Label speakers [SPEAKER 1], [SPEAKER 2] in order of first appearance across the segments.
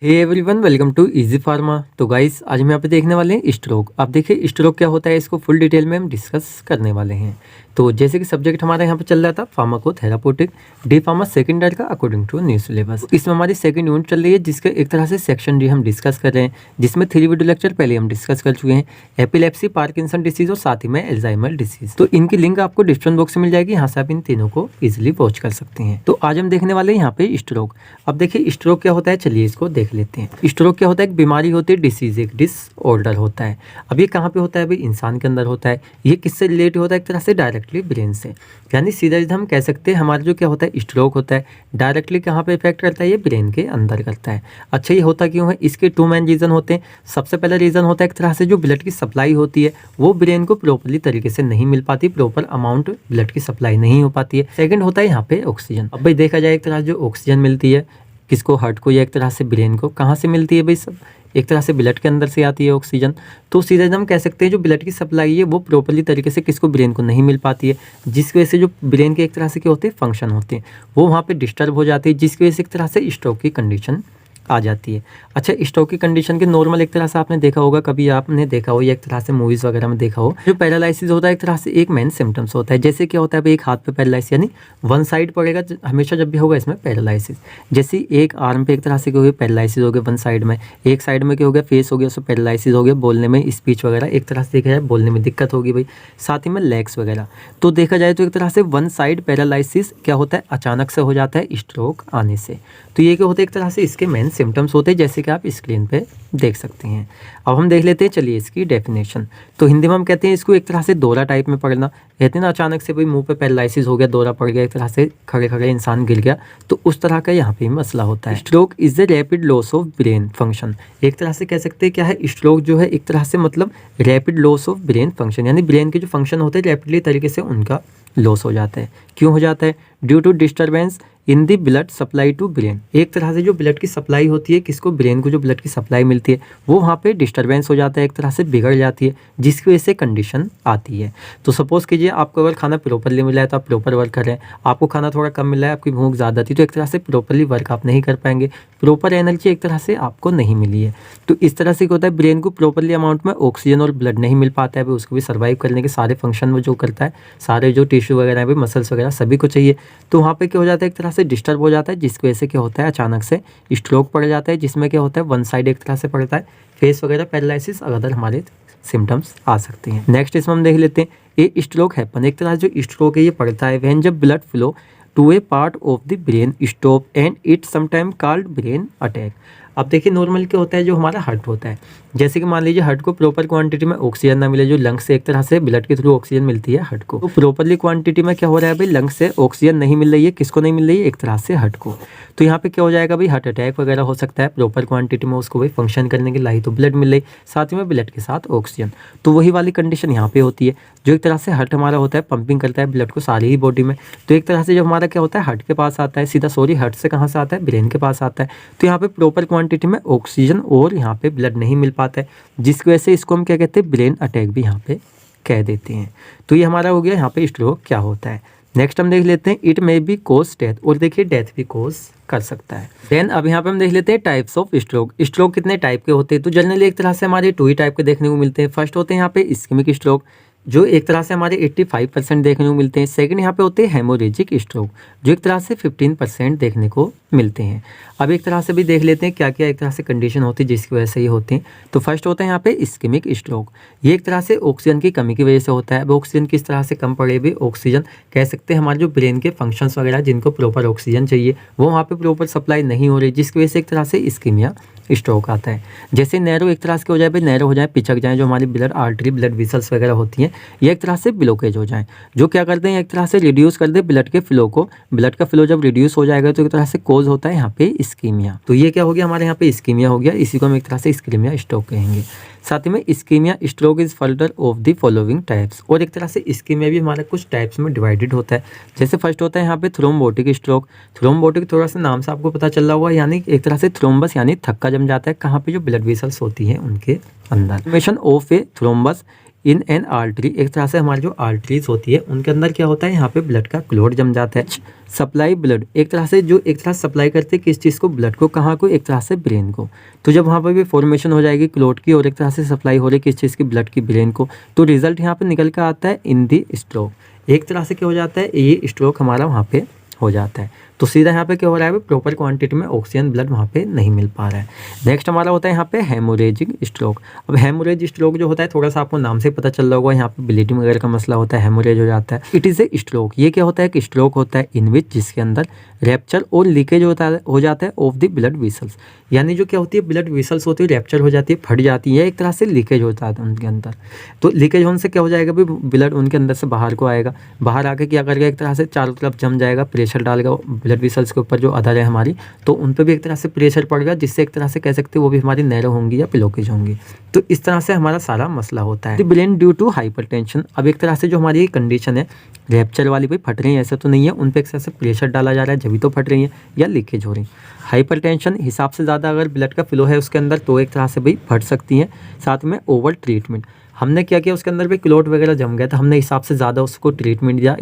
[SPEAKER 1] Hey everyone, welcome to Easy Pharma. तो guys, आज हम यहाँ पे देखने वाले हैं स्ट्रोक। आप देखिए स्ट्रोक क्या होता है, इसको फुल डिटेल में हम डिस्कस करने वाले हैं। तो जैसे कि सब्जेक्ट हमारा यहाँ पे चल रहा था फार्माकोथेराप्यूटिक डी फार्मा सेकंड ईयर का अकॉर्डिंग टू न्यू सिलेबस। इसमें हमारी सेकंड यूनिट चल रही है, जिसके एक तरह से सेक्शन डी हम डिस्कस कर रहे हैं, जिसमें 3 वीडियो लेक्चर पहले हम डिस्कस कर चुके हैं, एपिलेप्सी, पार्किंसन डिसीज और साथ ही में एल्जाइमर डिसीज। तो इनकी लिंक आपको डिस्क्रिप्शन बॉक्स में मिल जाएगी, यहाँ से आप इन तीनों को इजिली वॉच कर सकते हैं। तो आज हम देखने वाले हैं यहाँ पे स्ट्रोक। अब देखिए स्ट्रोक क्या होता है, चलिए इसको देख लेते हैं। स्ट्रोक क्या होता है, एक बीमारी होती है, डिसीज, एक डिसऑर्डर होता है। अब ये कहाँ पे होता है भाई, इंसान के अंदर होता है। ये किससे रिलेटेड होता है, एक तरह से डायरेक्टली ब्रेन से, यानी सीधा सीधा हम कह सकते हैं हमारा जो क्या होता है स्ट्रोक होता है, डायरेक्टली कहाँ पे इफेक्ट करता है, ये ब्रेन के अंदर करता है। अच्छा, ये होता क्यों है, इसके 2 मेन रीज़न होते हैं। सबसे पहला रीज़न होता है एक तरह से जो ब्लड की सप्लाई होती है वो ब्रेन को प्रॉपरली तरीके से नहीं मिल पाती, प्रॉपर अमाउंट ब्लड की सप्लाई नहीं हो पाती है। सेकंड होता है यहाँ पे ऑक्सीजन। अब भाई देखा जाए, एक तरह जो ऑक्सीजन मिलती है किसको, हार्ट को, या एक तरह से ब्रेन को, कहाँ से मिलती है भाई, सब एक तरह से ब्लड के अंदर से आती है ऑक्सीजन। तो सीधे हम कह सकते हैं जो ब्लड की सप्लाई है वो प्रॉपरली तरीके से किसको, ब्रेन को नहीं मिल पाती है, जिसकी वजह से जो ब्रेन के एक तरह से क्या होते हैं फंक्शन होते हैं वो वहाँ पे डिस्टर्ब हो जाते हैं, जिसकी वजह से एक तरह से स्ट्रोक की कंडीशन आ जाती है। अच्छा, स्ट्रोक की कंडीशन के नॉर्मल एक तरह से आपने देखा होगा, कभी आपने देखा हो या एक तरह से मूवीज वगैरह में देखा हो, जो पैरालिसिस होता है एक तरह से एक मेन सिम्टम्स होता है। जैसे क्या होता है भाई, एक हाथ पे पैरालिसिस, यानी वन साइड पड़ेगा हमेशा जब भी होगा इसमें पैरालिसिस। जैसे एक आर्म पे एक तरह से क्या हो गया, पैरालिसिस हो गया वन साइड में, एक साइड में क्या हो गया, फेस हो गया, उसमें पैरालिसिस हो गया, बोलने में, स्पीच वगैरह एक तरह से देखा जाए बोलने में दिक्कत होगी भाई, साथ ही में लेग्स वगैरह। तो देखा जाए तो एक तरह से वन साइड पैरालिसिस क्या होता है, अचानक से हो जाता है स्ट्रोक आने से। तो ये क्या होता है, एक तरह से इसके मेन सिम्टम्स होते हैं, जैसे कि आप स्क्रीन पे देख सकते हैं। अब हम देख लेते हैं, चलिए इसकी डेफिनेशन। तो हिंदी में हम कहते हैं इसको एक तरह से दौरा टाइप में पड़ना, कहते हैं ना अचानक से भाई मुंह पे पैरालिसिस हो गया, दौरा पड़ गया, एक तरह से खड़े खड़े इंसान गिर गया, तो उस तरह का यहाँ पे मसला होता है। Stroke is the rapid loss of brain function. एक तरह से कह सकते हैं क्या है, स्ट्रोक जो है एक तरह से मतलब rapid loss of brain function, यानी ब्रेन के जो फंक्शन होते हैं रैपिडली तरीके से उनका लॉस हो जाता है। क्यों हो जाता है, due to disturbance in the blood supply to brain. एक तरह से जो ब्लड की सप्लाई होती है किसको, ब्रेन को जो ब्लड की सप्लाई मिलती है वो वहाँ पे डिस्टर्बेंस हो जाता है, एक तरह से बिगड़ जाती है, जिसकी वजह से कंडीशन आती है। तो सपोज कीजिए आपको अगर खाना प्रॉपरली मिला है तो आप प्रॉपर वर्क कर रहे हैं, आपको खाना थोड़ा कम मिला है, आपकी भूख ज़्यादा थी, तो एक तरह से प्रॉपरली वर्क आप नहीं कर पाएंगे, प्रॉपर एनर्जी एक तरह से आपको नहीं मिली है। तो इस तरह से क्या होता है, ब्रेन को प्रॉपरली अमाउंट में ऑक्सीजन और ब्लड नहीं मिल पाता है, उसको भी सर्वाइव करने के सारे फंक्शन वो जो करता है, सारे जो टिश्यू वगैरह है, मसल्स वगैरह सभी को चाहिए। तो वहाँ पे क्या हो जाता है, एक तरह से डिस्टर्ब हो जाता है, जिसकी वजह से क्या होता है अचानक से स्ट्रोक पड़ जाता है, जिसमें क्या होता है वन साइड एक तरह से पड़ता है, फेस वगैरह पैरालिसिस अदर हमारे सिम्टम्स आ सकते हैं। नेक्स्ट इसमें हम देख लेते हैं, ये स्ट्रोक हैपन, एक तरह जो स्ट्रोक है ये पड़ता है व्हेन जब blood flow to a part of the brain stop and it sometime called brain attack. अब देखिए नॉर्मल क्या होता है, जो हमारा हार्ट होता है, जैसे कि मान लीजिए हार्ट को प्रॉपर क्वांटिटी में ऑक्सीजन ना मिले, जो लंग्स से एक तरह से ब्लड के थ्रू ऑक्सीजन मिलती है हार्ट को, तो प्रॉपरली क्वांटिटी में क्या हो रहा है भाई, लंग्स से ऑक्सीजन नहीं मिल रही है, किसको नहीं मिल रही है, एक तरह से हार्ट को। तो यहाँ पे क्या हो जाएगा भाई, हार्ट अटैक वगैरह हो सकता है, प्रॉपर क्वांटिटी में उसको भाई फंक्शन करने के लिए तो ब्लड मिल रही, साथ ही में ब्लड के साथ ऑक्सीजन। तो वही वाली कंडीशन यहाँ पे होती है, जो एक तरह से हार्ट हमारा होता है पंपिंग करता है ब्लड को सारी ही बॉडी में। तो एक तरह से जब हमारा क्या होता है हार्ट के पास आता है, सीधा सॉरी हार्ट से कहाँ से आता है, ब्रेन के पास आता है, तो यहाँ पे प्रॉपर क्वांटिटी में ऑक्सीजन और यहाँ पे ब्लड नहीं मिल पाता है, जिसकी वजह से इसको हम क्या कहते हैं, ब्रेन अटैक भी यहाँ पे कह देते हैं। तो ये हमारा हो गया यहाँ पे स्ट्रोक क्या होता है। नेक्स्ट हम देख लेते हैं, it may be cause death, और देखिए डेथ भी कॉज कर सकता है। देन अब यहाँ पे हम देख लेते हैं टाइप्स ऑफ स्ट्रोक। स्ट्रोक कितने टाइप के होते हैं, तो जनरली एक तरह से हमारे 2 ही टाइप के देखने को मिलते हैं। फर्स्ट होते हैं यहाँ पे इस्केमिक स्ट्रोक, जो एक तरह से हमारे 85% देखने को मिलते हैं। सेकंड यहाँ पे होते हैं हेमोरेजिक स्ट्रोक, जो एक तरह से 15% देखने को मिलते हैं। अब एक तरह से भी देख लेते हैं क्या क्या एक तरह से कंडीशन होती है जिसकी वजह से ये होते हैं। तो फर्स्ट होता है यहाँ पे इस्केमिक स्ट्रोक, ये एक तरह से ऑक्सीजन की कमी की वजह से होता है। अब ऑक्सीजन किस तरह से कम पड़े भी, ऑक्सीजन कह सकते हैं हमारे जो ब्रेन के फंक्शंस वगैरह जिनको प्रॉपर ऑक्सीजन चाहिए वो वहाँ पे प्रॉपर सप्लाई नहीं हो रही, जिसकी वजह से एक तरह से इस्कीमिया स्ट्रोक आता है। जैसे नैरो एक तरह से हो जाए भाई, नैरो हो जाए, पिचक जाए, जो हमारी ब्लड आर्टरी ब्लड विसल्स वगैरह होती हैं, ये एक तरह से ब्लॉकेज हो जाए, जो क्या करते हैं एक तरह से रिड्यूस कर दे ब्लड के फ्लो को। ब्लड का फ्लो जब रिड्यूस हो जाएगा तो एक तरह से कोज होता है यहाँ पे इस्कीमिया। तो ये क्या हो गया हमारे यहाँ पे इस्कीमिया हो गया, इसी को हम एक तरह से इस्कीमिया स्ट्रोक कहेंगे। साथ ही में ischaemia stroke is further of the following types, और एक तरह से इस्कीमिया भी हमारा कुछ टाइप्स में डिवाइडेड होता है। जैसे फर्स्ट होता है यहाँ पे थ्रोम्बोटिक स्ट्रोक। थ्रोम्बोटिक थोड़ा सा नाम से आपको पता चल रहा होगा, यानी एक तरह से थ्रोम्बस यानी थक्का जम जाता है कहाँ पे, जो ब्लड वेसल्स होती हैं उनके अंदर। Formation of A thrombus in an artery, एक तरह से हमारी जो आर्टरीज होती है उनके अंदर क्या होता है, यहाँ पे ब्लड का क्लोट जम जाता है। सप्लाई ब्लड, एक तरह से जो एक तरह सप्लाई करते हैं किस चीज़ को, ब्लड को, कहाँ को, एक तरह से ब्रेन को। तो जब वहाँ पर भी फॉर्मेशन हो जाएगी क्लोट की और एक तरह से सप्लाई हो रही किस चीज़ की, ब्लड की, ब्रेन को, तो रिजल्ट यहाँ पे निकल कर आता है इन दी स्ट्रोक। एक तरह से क्या हो जाता है, ये स्ट्रोक हमारा वहाँ पे हो जाता है। तो सीधा यहाँ पे क्या हो रहा है, प्रॉपर क्वांटिटी में ऑक्सीजन ब्लड वहाँ पे नहीं मिल पा रहा है। नेक्स्ट हमारा होता है यहाँ पे हेमोरेजिक स्ट्रोक। अब हेमोरेज स्ट्रोक जो होता है, थोड़ा सा आपको नाम से पता चल रहा होगा, यहाँ पे ब्लीडिंग वगैरह का मसला होता है, हेमोरेज हो जाता है। It is a stroke. ये क्या होता है कि स्ट्रोक होता है इन विच, जिसके अंदर रैप्चर और लीकेज हो जाता है ऑफ द ब्लड वेसल्स, यानी जो क्या होती है, ब्लड वेसल्स होती है, रैप्चर हो जाती है, फट जाती है, एक तरह से लीकेज होता है उनके अंदर। तो लीकेज होने से क्या हो जाएगा, भी ब्लड उनके अंदर से बाहर को आएगा, बाहर आके क्या करेगा, एक तरह से चारों तरफ जम जाएगा, प्रेशर डालेगा ब्लड वेसल्स के ऊपर जो अदर है हमारी, तो उन पर भी एक तरह से प्रेशर पड़ेगा, जिससे एक तरह से कह सकते हैं वो भी हमारी नैरो होंगी या ब्लॉकेज होंगी। तो इस तरह से हमारा सारा मसला होता है। ब्रेन ड्यू टू हाइपरटेंशन, अब एक तरह से जो हमारी कंडीशन है, रैप्चर वाली भाई फट रही है ऐसा तो नहीं है, उन पर एक तरह से प्रेशर डाला जा रहा है जब तो फट रही है या लीकेज हो रही। हाइपरटेंशन, हिसाब से ज़्यादा अगर ब्लड का फ्लो है उसके अंदर तो एक तरह से भाई फट सकती हैं। साथ में ओवर ट्रीटमेंट, हमने क्या किया, उसके अंदर भी क्लोट वगैरह जम गया, तो हमने हिसाब से ज़्यादा उसको ट्रीटमेंट दिया,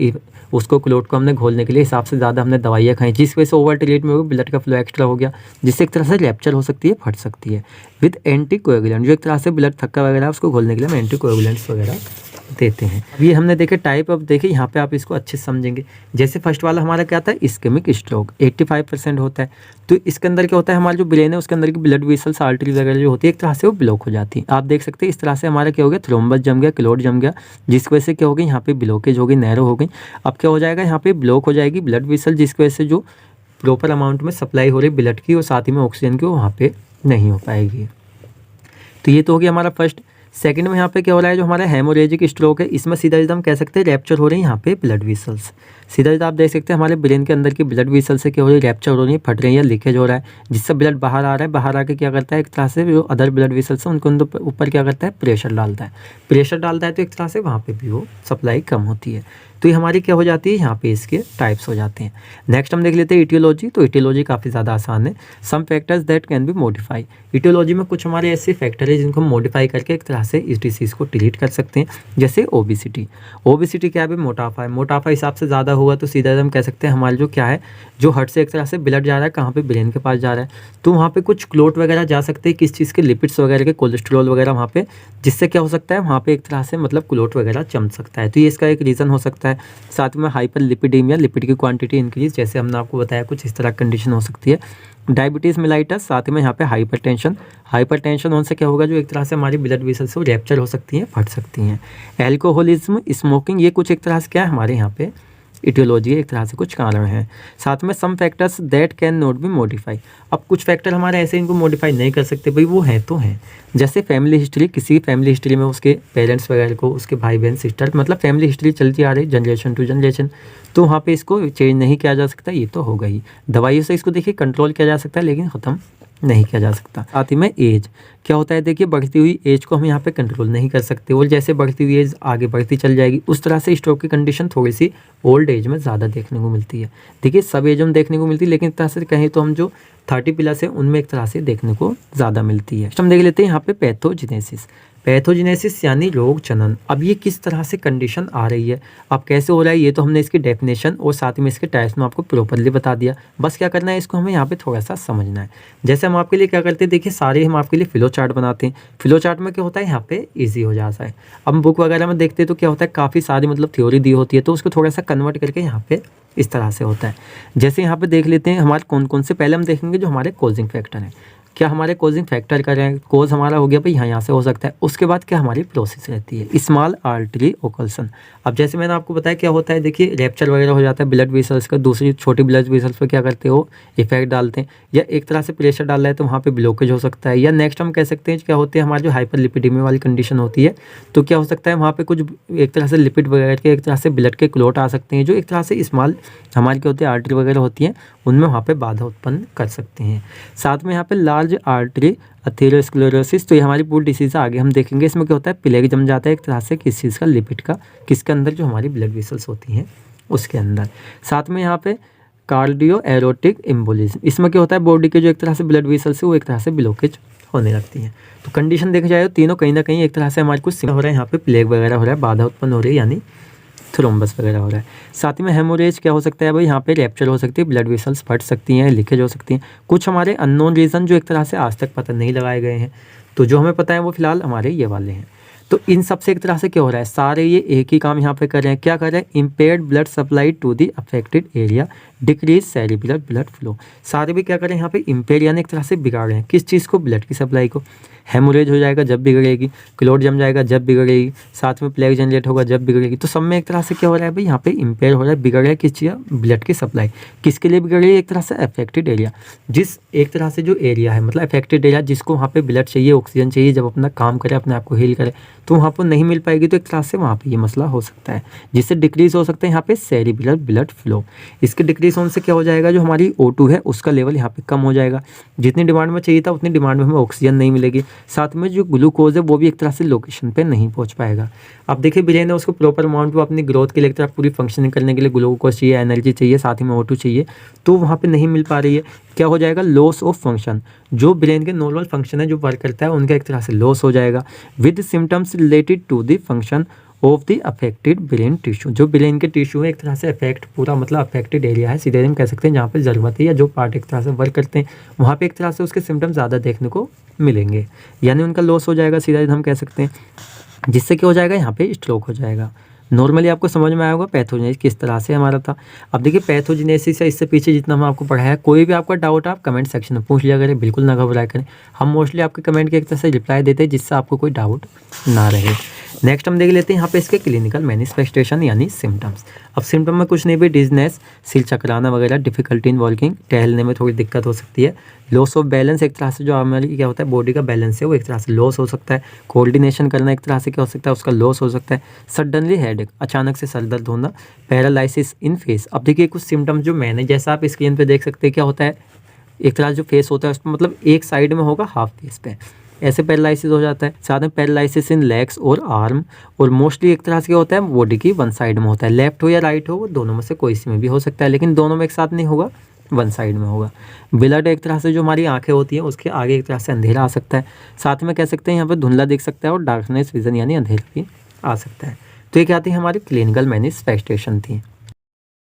[SPEAKER 1] उसको क्लोट को हमने घोलने के लिए हिसाब से ज़्यादा हमने दवाइयाँ खाई, जिस वजह से ओवर ट्रीटमेंट हो, ब्लड का फ्लो एक्स्ट्रा हो गया, जिससे एक तरह से रैप्चर हो सकती है, फट सकती है। विद एंटी कोएगुलेंट, जो एक तरह से ब्लड थक्का वगैरह उसको घोलने के लिए हम एंटी कोएगुलेंट्स वगैरह देते हैं। अब ये हमने देखे टाइप, अब देखे यहाँ पे आप इसको अच्छे से समझेंगे। जैसे फर्स्ट वाला हमारा क्या था, इस्केमिक स्ट्रोक, 85% होता है। तो इसके अंदर क्या होता है, हमारा जो ब्रेन है उसके अंदर की ब्लड वेसल्स, आर्टरी वगैरह जो होती है एक तरह से वो ब्लॉक हो जाती है। आप देख सकते हैं इस तरह से हमारा क्या हो गया, थ्रोम्बस जम गया, क्लोट जम गया, जिसकी वजह से क्या हो गई, यहाँ पे ब्लॉकेज हो गई, नैरो हो गई। अब क्या हो जाएगा, यहाँ पे ब्लॉक हो जाएगी ब्लड वेसल, जिसकी वजह से जो प्रॉपर अमाउंट में सप्लाई हो रही ब्लड की और साथ ही में ऑक्सीजन की, वो वहाँ पे नहीं हो पाएगी। तो ये तो हो गया हमारा फर्स्ट। सेकंड में यहाँ पे क्या हो रहा है, जो हमारा हेमोरेजिक स्ट्रोक है, इसमें सीधा सीधा हम कह सकते हैं रैप्चर हो रही है यहाँ पे ब्लड वेसल्स। सीधा सीधा आप देख सकते हैं हमारे ब्रेन के अंदर की ब्लड वेसल से क्या हो रही है, रैप्चर हो रही है, फट रही है, लीकेज हो रहा है, जिससे ब्लड बाहर आ रहा है। बाहर आके क्या करता है, एक तरह से जो अदर ब्लड वेसल्स हैं उनके ऊपर क्या करता है, प्रेशर डालता है। प्रेशर डालता है तो एक तरह से वहाँ पर भी वो सप्लाई कम होती है। तो ये हमारी क्या हो जाती है, यहाँ पे इसके टाइप्स हो जाते हैं। नेक्स्ट हम देख लेते हैं इटियोलॉजी। तो इटियोलॉजी काफ़ी ज़्यादा आसान है। Some factors that can be modify, aetiology में कुछ हमारे ऐसे फैक्टर है जिनको हम मॉडिफाई करके एक तरह से इस डिसीज़ को ट्रीट कर सकते हैं। जैसे ओबिसिटी, ओबिसिटी क्या है, मोटापा है। मोटापा हिसाब से ज़्यादा होगा तो सीधा हम कह सकते हैं हमारे जो क्या है, जो हर्ट से एक तरह से ब्लड जा रहा है, कहाँ पे, ब्रेन के पास जा रहा है, तो वहाँ पे कुछ क्लोट वगैरह जा सकते हैं, किस चीज़ के, लिपिड्स वगैरह के, कोलेस्ट्रॉल वगैरह वहाँ पे, जिससे क्या हो सकता है, वहाँ पे एक तरह से मतलब क्लोट वगैरह जम सकता है। तो ये इसका एक रीज़न हो सकता है। साथ में हाइपर लिपिडीमिया, लिपिड की क्वांटिटी इंक्रीज, जैसे हमने आपको बताया कुछ इस तरह कंडीशन हो सकती है। डायबिटीज़ मेलाइटस, साथ में यहाँ पे हाइपरटेंशन। हाइपरटेंशन होने से क्या होगा, जो एक तरह से हमारी ब्लड वेसल्स से वो रैप्चर हो सकती हैं, फट सकती हैं। एल्कोहलिज्म, स्मोकिंग, ये कुछ एक तरह से क्या है हमारे यहाँ पे इटियोलॉजी एक तरह से कुछ कारण हैं। साथ में some factors that can not be modify, अब कुछ फैक्टर हमारे ऐसे इनको मॉडिफाई नहीं कर सकते भाई, वो हैं तो हैं। जैसे फैमिली हिस्ट्री, किसी फैमिली हिस्ट्री में उसके पेरेंट्स वगैरह को, उसके भाई बहन सिस्टर, मतलब फैमिली हिस्ट्री चलती आ रही जनरेशन टू जनरेशन, तो वहाँ पे इसको चेंज नहीं किया जा सकता, ये तो होगा ही। दवाइयों से इसको देखिए कंट्रोल किया जा सकता है, लेकिन ख़त्म नहीं किया जा सकता। साथ ही में एज क्या होता है, देखिए बढ़ती हुई एज को हम यहाँ पे कंट्रोल नहीं कर सकते, और जैसे बढ़ती हुई एज आगे बढ़ती चल जाएगी उस तरह से स्ट्रोक की कंडीशन थोड़ी सी ओल्ड एज में ज़्यादा देखने को मिलती है। देखिए सब एज में देखने को मिलती है, लेकिन एक तरह से कहें तो हम जो 30+ है उनमें एक तरह से देखने को ज़्यादा मिलती है। हम देख लेते हैं यहाँ पे पैथोजेनेसिस। पैथोजेनेसिस यानी रोग जनन। अब ये किस तरह से कंडीशन आ रही है, अब कैसे हो रहा है, ये तो हमने इसकी डेफिनेशन और साथ में इसके टाइप्स में आपको प्रॉपरली बता दिया। बस क्या करना है, इसको हमें यहाँ पे थोड़ा सा समझना है। जैसे हम आपके लिए क्या करते हैं, देखिए सारे हम आपके लिए फ्लो चार्ट बनाते हैं। फ्लो चार्ट में क्या होता है, यहाँ पे ईजी हो जाता है। अब बुक वगैरह में देखते हैं तो क्या होता है, काफ़ी सारी मतलब थ्योरी दी होती है, तो उसको थोड़ा सा कन्वर्ट करके यहाँ पे इस तरह से होता है। जैसे यहाँ पे देख लेते हैं हमारे कौन कौन से, पहले हम देखेंगे जो हमारे कॉजिंग फैक्टर हैं। क्या हमारे कॉजिंग फैक्टर कर रहे हैं, कोज हमारा हो गया भाई यहाँ से हो सकता है। उसके बाद क्या हमारी प्रोसेस रहती है, स्मॉल आर्टरी ओकल्सन। अब जैसे मैंने आपको बताया क्या होता है, देखिए रैप्चर वगैरह हो जाता है ब्लड वेसल्स का, दूसरी छोटी ब्लड वेसल्स पर क्या करते हो, इफेक्ट डालते हैं, या एक तरह से प्रेशर डाल रहा है तो वहाँ पे ब्लॉकेज हो सकता है। या नेक्स्ट हम कह सकते हैं क्या होते हैं, हमारे जो हाइपर लिपिडीमिया वाली कंडीशन होती है, तो क्या हो सकता है वहाँ पे कुछ एक तरह से लिपिड वगैरह के, एक तरह से ब्लड के क्लोट आ सकते हैं, जो एक तरह से स्मॉल हमारी क्या होती है, आर्टरी वगैरह होती है, उनमें वहाँ पे बाधा उत्पन्न कर सकते हैं। साथ में यहाँ पे लार्ज आर्टरी एथेरोस्क्लेरोसिस, तो ये हमारी पूरी डिसीज आगे हम देखेंगे। इसमें क्या होता है, प्लेग जम जाता है एक तरह से किस चीज़ का, लिपिड का, किसके अंदर, जो हमारी ब्लड वेसल्स होती हैं उसके अंदर। साथ में यहाँ पे कार्डियो एरोटिक एम्बोलिज्म, इसमें क्या होता है, बॉडी के जो एक तरह से ब्लड वेसल्स है वो एक तरह से ब्लॉकेज होने लगती हैं। तो कंडीशन देखा जाए तो तीनों कहीं ना कहीं एक तरह से हमारे कुछ हो रहा है, यहाँ पे प्लेग वगैरह हो रहा है, बाधा उत्पन्न हो रही है यानी थ्रोम्बस वगैरह हो रहा है। साथ में हेमोरेज क्या हो सकता है भाई, यहाँ पे रैप्चर हो सकती है, ब्लड वेसल्स फट सकती हैं, लीकेज हो सकती हैं। कुछ हमारे अननोन रीज़न जो एक तरह से आज तक पता नहीं लगाए गए हैं, तो जो हमें पता है वो फिलहाल हमारे ये वाले हैं। तो इन सब से एक तरह से क्या हो रहा है, सारे ये एक ही काम यहाँ पे कर रहे हैं। क्या कर रहे हैं, impaired blood supply to the affected area, decrease cerebral blood flow. सारे भी क्या कर रहे हैं यहाँ पे, इम्पेयर यानी एक तरह से बिगाड़ रहे हैं। किस चीज़ को, ब्लड की सप्लाई को। हेमोरेज हो जाएगा जब बिगड़ेगी, क्लोट जम जाएगा जब बिगड़ेगी, साथ में प्लेग जनरेट होगा जब बिगड़ेगी। तो सब में एक तरह से क्या हो रहा है भाई, यहाँ पे इम्पेयर हो रहा है, बिगड़ रहा है किस चीज़, ब्लड की सप्लाई। किसके लिए बिगड़ रही है, एक तरह से अफेक्टेड एरिया, जिस एक तरह से जो एरिया है मतलब अफेक्टेड एरिया, जिसको वहाँ पे ब्लड चाहिए, ऑक्सीजन चाहिए, जब अपना काम करे, अपने आप को हील करे, तो वहाँ पर नहीं मिल पाएगी। तो एक तरह से वहाँ पे ये मसला हो सकता है, जिससे डिक्रीज हो सकता है यहाँ पे सेरिब्रल ब्लड फ्लो। इसके डिक्रीज होने से क्या हो जाएगा, जो हमारी O2 है उसका लेवल यहाँ पे कम हो जाएगा। जितनी डिमांड में चाहिए था उतनी डिमांड में हमें ऑक्सीजन नहीं मिलेगी। साथ में जो ग्लूकोज है वो भी एक तरह से लोकेशन पे नहीं पहुँच पाएगा। अब देखिए ब्रेन है उसको प्रॉपर अमाउंट में अपनी ग्रोथ के लिए, एक तरह पूरी फंक्शनिंग करने के लिए ग्लूकोज चाहिए, एनर्जी चाहिए, साथ ही में O2 चाहिए, तो वहाँ पे नहीं मिल पा रही है। क्या हो जाएगा, लॉस ऑफ फंक्शन। जो ब्रेन के नॉर्मल फंक्शन है, जो वर्क करता है, उनका एक तरह से लॉस हो जाएगा with symptoms related to the function of the affected brain tissue. जो ब्रेन के टिश्यू है एक तरह से अफेक्ट, पूरा मतलब अफेक्टेड एरिया है, सीधे हम कह सकते हैं, जहाँ पे ज़रूरत है या जो पार्ट एक तरह से वर्क करते हैं, वहाँ पे एक तरह से उसके सिम्टम्स ज़्यादा देखने को मिलेंगे, यानी उनका लॉस हो जाएगा, सीधा हम कह सकते हैं। जिससे क्या हो जाएगा, यहाँ पे स्ट्रोक हो जाएगा। नॉर्मली आपको समझ में आया होगा पैथोजेनेसिस किस तरह से हमारा था। अब देखिए पैथोजेनेसिस है, इससे पीछे जितना हम आपको पढ़ाया है, कोई भी आपका डाउट आप कमेंट सेक्शन में पूछ लिया करें, बिल्कुल ना घबराया करें। हम मोस्टली आपके कमेंट के एक तरह से रिप्लाई देते हैं, जिससे आपको कोई डाउट ना रहे। नेक्स्ट हम देख लेते हैं यहाँ पे इसके क्लिनिकल मैनिफेस्टेशन यानी सिम्टम्स। अब सिम्टम में कुछ नहीं भी, डिजनेस, सिर चकराना वगैरह, डिफिकल्टी इन वॉकिंग, टहलने में थोड़ी दिक्कत हो सकती है, लॉस ऑफ बैलेंस, एक तरह से जो हमारी क्या होता है बॉडी का बैलेंस है वो एक तरह से लॉस हो सकता है, कोऑर्डिनेशन करना एक तरह से क्या हो सकता है उसका लॉस हो सकता है, सडनली हेडेक, अचानक से सर दर्द होना, पैरालिसिस इन फेस। अब देखिए कुछ सिम्टम्स जो मैंने, जैसा आप स्क्रीन पे देख सकते हैं, क्या होता है, एक तरह जो फेस होता है उस पर मतलब एक साइड में होगा, हाफ फेस पे, ऐसे पैरालिसिस हो जाता है। साथ में पैरालिसिस इन लेग्स और आर्म, और मोस्टली एक तरह से क्या होता है बॉडी की वन साइड में होता है, लेफ्ट हो या राइट हो, वो दोनों में से कोई सी में भी हो सकता है, लेकिन दोनों में एक साथ नहीं होगा, वन साइड में होगा। ब्लड एक तरह से जो हमारी आंखें होती हैं उसके आगे एक तरह से अंधेरा आ सकता है, साथ में कह सकते हैं यहाँ पर धुंधला दिख सकता है, और डार्कनेस विजन यानी अंधेरा भी आ सकता है। तो ये क्या थी, हमारी क्लिनिकल मैनिफेस्टेशन थी।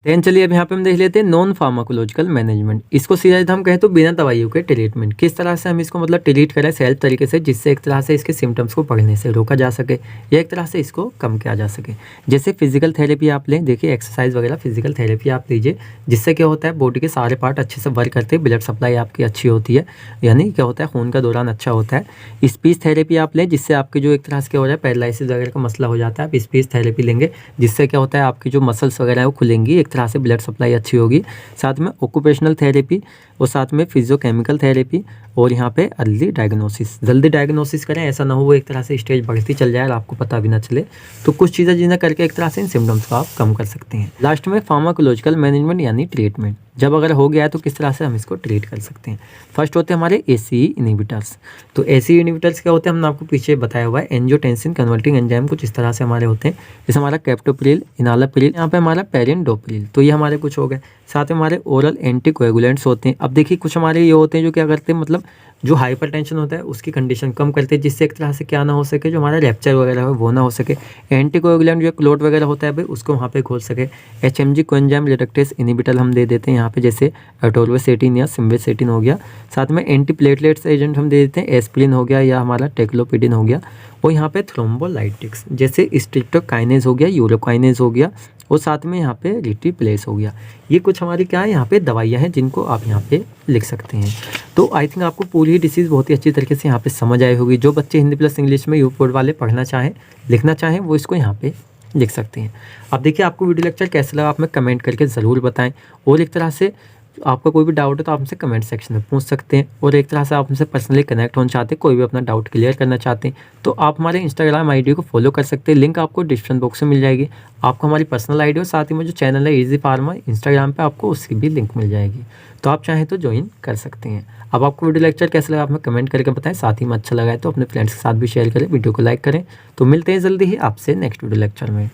[SPEAKER 1] देन चलिए अब यहाँ पे हम देख लेते हैं नॉन फार्माकोलॉजिकल मैनेजमेंट। इसको सीधा हम कहें तो बिना दवाइयों के ट्रीटमेंट, किस तरह से हम इसको मतलब ट्रीट करें सेल्फ तरीके से, जिससे एक तरह से इसके सिम्टम्स को बढ़ने से रोका जा सके या एक तरह से इसको कम किया जा सके। जैसे फिजिकल थेरेपी आप लें, देखिए एक्सरसाइज वगैरह फिजिकल थेरेपी आप लीजिए, जिससे क्या होता है बॉडी के सारे पार्ट अच्छे से वर्क करते हैं, ब्लड सप्लाई आपकी अच्छी होती है, यानी क्या होता है खून का दौरान अच्छा होता है। स्पीच थेरेपी आप लें, जिससे आपके जो एक तरह से क्या हो जाए पैरालिसिस वगैरह का मसला हो जाता है, आप स्पीच थेरेपी लेंगे, जिससे क्या होता है आपकी जो मसल्स वगैरह है वो खुलेंगी, एक तरह से ब्लड सप्लाई अच्छी होगी। साथ में ऑक्यूपेशनल थेरेपी और साथ में फिजियोकेमिकल थेरेपी, और यहाँ पे अर्ली डायग्नोसिस, जल्दी डायग्नोसिस करें, ऐसा ना हो वो एक तरह से स्टेज बढ़ती चल जाए और आपको पता भी ना चले। तो कुछ चीज़ें जिन्हें करके एक तरह से इन सिम्टम्स को आप कम कर सकते हैं। लास्ट में फार्माकोलॉजिकल मैनेजमेंट यानी ट्रीटमेंट, जब अगर हो गया है तो किस तरह से हम इसको ट्रीट कर सकते हैं। फर्स्ट होते हैं हमारे ACE इनहिबिटर्स। तो ACE इनहिबिटर्स क्या होते हैं, हमने आपको पीछे बताया हुआ है, एंजियोटेंसिन कन्वर्टिंग एंजाइम कुछ इस तरह से हमारे होते हैं, जैसे हमारा कैप्टोप्रिल, इनालाप्रिल, यहाँ पे हमारा पेरिंडोप्रिल। तो ये हमारे कुछ हो गए। साथ में हमारे ओरल एंटीकोएगुलेंट्स होते हैं। अब देखिए कुछ हमारे ये होते हैं जो क्या करते हैं, मतलब जो हाइपरटेंशन होता है उसकी कंडीशन कम करते हैं, जिससे एक तरह से क्या ना हो सके, जो हमारा रैप्चर वगैरह है वो ना हो सके। एंटीकोएगुलेंट जो क्लोट वगैरह होता है भाई उसको वहाँ पे खोल सके। HMG कोएंजाइम रिडक्टेस इनहिबिटर हम दे देते हैं यहाँ पे, जैसे एटोर्वेसेटिन या सिम्वेसेटिन हो गया। साथ में एंटीप्लेटलेट्स एजेंट हम दे देते हैं, एस्पिरिन हो गया या हमारा टेक्लोपिडिन हो गया। और यहाँ पे थ्रोम्बोलाइटिक्स जैसे स्ट्रिप्टोकाइनेज हो गया, यूरोकाइनेज हो गया, और साथ में यहाँ पे रिटिप्लेस हो गया। ये कुछ हमारी क्या है यहाँ पे दवाइयाँ हैं जिनको आप यहाँ पे लिख सकते हैं। तो आई थिंक आपको पूरी डिसीज़ बहुत ही अच्छी तरीके से यहाँ पे समझ आई होगी। जो बच्चे हिंदी प्लस इंग्लिश में यूपीबोर्ड वाले पढ़ना चाहें, लिखना चाहें, वो इसको यहाँ पे लिख सकते हैं। अब देखिए आपको वीडियो लेक्चर कैसा लगा, आप में कमेंट करके ज़रूर बताएं, और एक तरह से आपका कोई भी डाउट है तो आप हमसे कमेंट सेक्शन में पूछ सकते हैं, और एक तरह से आप हमसे पर्सनली कनेक्ट होना चाहते हैं, कोई भी अपना डाउट क्लियर करना चाहते हैं, तो आप हमारे इंस्टाग्राम आईडी को फॉलो कर सकते हैं, लिंक आपको डिस्क्रिप्शन बॉक्स में मिल जाएगी। आपको हमारी पर्सनल आईडी और साथ ही में जो चैनल है इजी फार्मा इंस्टाग्राम पे, आपको उसकी भी लिंक मिल जाएगी, तो आप चाहें तो ज्वाइन कर सकते हैं। अब आपको वीडियो लेक्चर कैसा लगा आप हमें कमेंट करके बताएं, साथ ही में अच्छा लगा है तो अपने फ्रेंड्स के साथ भी शेयर करें, वीडियो को लाइक करें। तो मिलते हैं जल्दी ही आपसे नेक्स्ट वीडियो लेक्चर में।